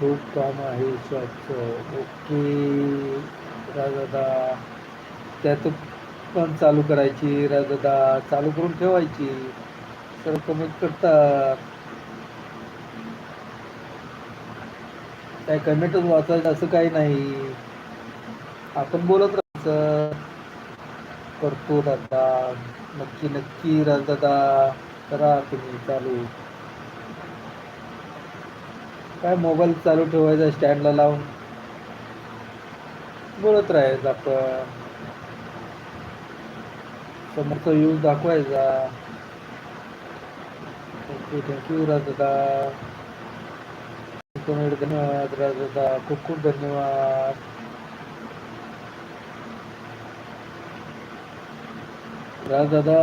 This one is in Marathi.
खूप काम आहे शॉपचं. ओके. राजदादा, त्यात पण चालू करायची. राजदादा, चालू करून ठेवायची. सर कमेंट करतात. काय कमेंटच वाचायचं असं काही नाही. आपण बोलत राहायचं. करतो दादा. नक्की नक्की राजदादा, करा तुम्ही चालू. काय मोबाईल चालू ठेवायचा स्टँडला लावून बोलत राहायचं आपण. समोरचा यूज दाखवायचा. Okay, thank you राजदादा. धन्यवाद राजदादा, खूप खूप धन्यवाद. राजदादा